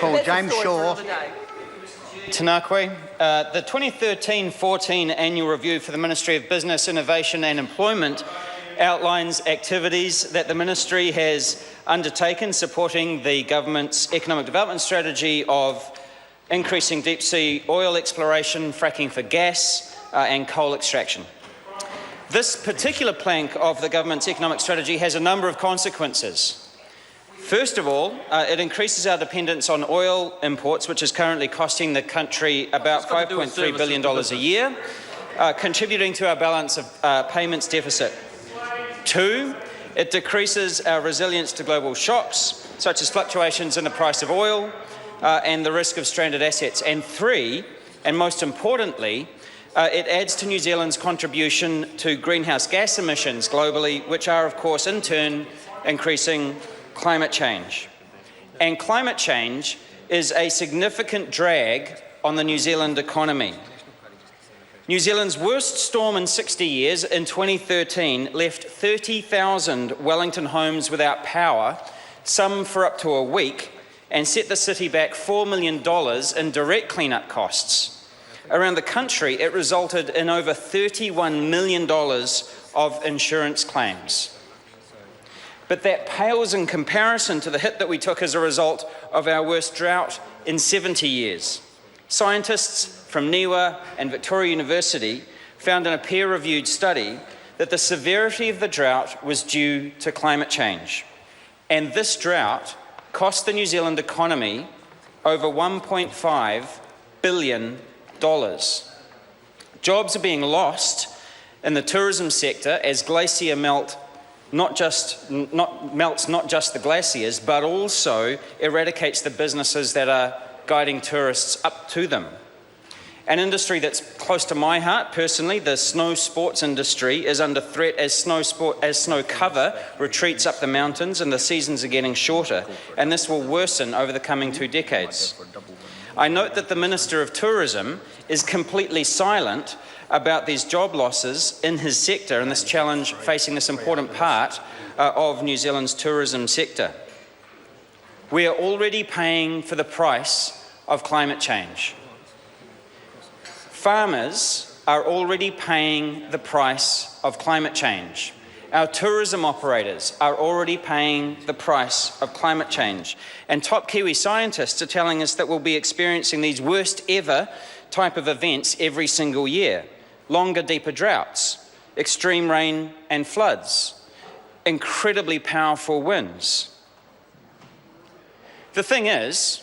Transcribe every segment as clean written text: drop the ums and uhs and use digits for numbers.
call. James Shaw. Tanakwe. The 2013-14 annual review for the Ministry of Business, Innovation and Employment outlines activities that the Ministry has undertaken supporting the government's economic development strategy of increasing deep-sea oil exploration, fracking for gas and coal extraction. This particular plank of the government's economic strategy has a number of consequences. First of all, it increases our dependence on oil imports, which is currently costing the country about $5.3 billion a year, contributing to our balance of payments deficit. 2, it decreases our resilience to global shocks, such as fluctuations in the price of oil and the risk of stranded assets. And 3, and most importantly, it adds to New Zealand's contribution to greenhouse gas emissions globally, which are, of course, in turn increasing climate change. And climate change is a significant drag on the New Zealand economy. New Zealand's worst storm in 60 years in 2013 left 30,000 Wellington homes without power, some for up to a week, and set the city back $4 million in direct clean-up costs. Around the country, it resulted in over $31 million of insurance claims. But that pales in comparison to the hit that we took as a result of our worst drought in 70 years. Scientists from NIWA and Victoria University found in a peer-reviewed study that the severity of the drought was due to climate change. And this drought cost the New Zealand economy over $1.5 billion. Jobs are being lost in the tourism sector as glacier melts not just the glaciers, but also eradicates the businesses that are guiding tourists up to them. An industry that's close to my heart personally, the snow sports industry, is under threat as snow cover retreats up the mountains and the seasons are getting shorter, and this will worsen over the coming 2 decades. I note that the Minister of Tourism is completely silent about these job losses in his sector and this challenge facing this important part of New Zealand's tourism sector. We are already paying for the price of climate change. Farmers are already paying the price of climate change. Our tourism operators are already paying the price of climate change. And top Kiwi scientists are telling us that we'll be experiencing these worst ever type of events every single year. Longer, deeper droughts, extreme rain and floods, incredibly powerful winds. The thing is,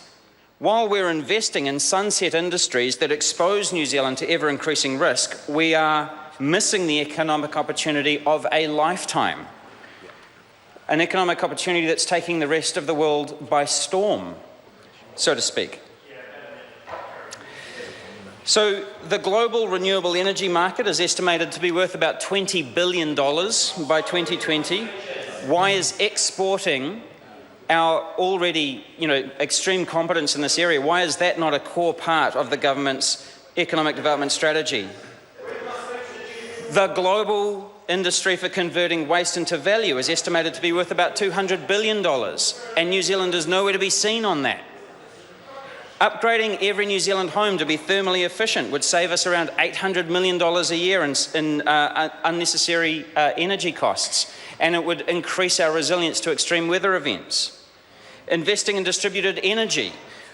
while we're investing in sunset industries that expose New Zealand to ever-increasing risk, we are missing the economic opportunity of a lifetime. An economic opportunity that's taking the rest of the world by storm, so to speak. So the global renewable energy market is estimated to be worth about $20 billion by 2020. Why is exporting our already, extreme competence in this area, why is that not a core part of the government's economic development strategy? The global industry for converting waste into value is estimated to be worth about $200 billion, and New Zealand is nowhere to be seen on that. Upgrading every New Zealand home to be thermally efficient would save us around $800 million a year in unnecessary energy costs, and it would increase our resilience to extreme weather events. Investing in distributed energy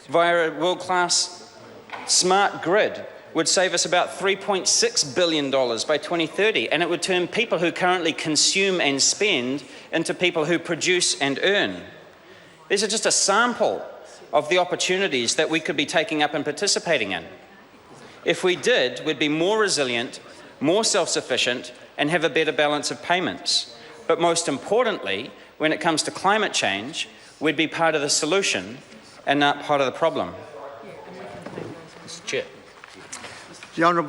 via a world-class smart grid would save us about $3.6 billion by 2030, and it would turn people who currently consume and spend into people who produce and earn. These are just a sample of the opportunities that we could be taking up and participating in. If we did, we'd be more resilient, more self-sufficient, and have a better balance of payments. But most importantly, when it comes to climate change, we'd be part of the solution and not part of the problem. Mr. Chair. The Honourable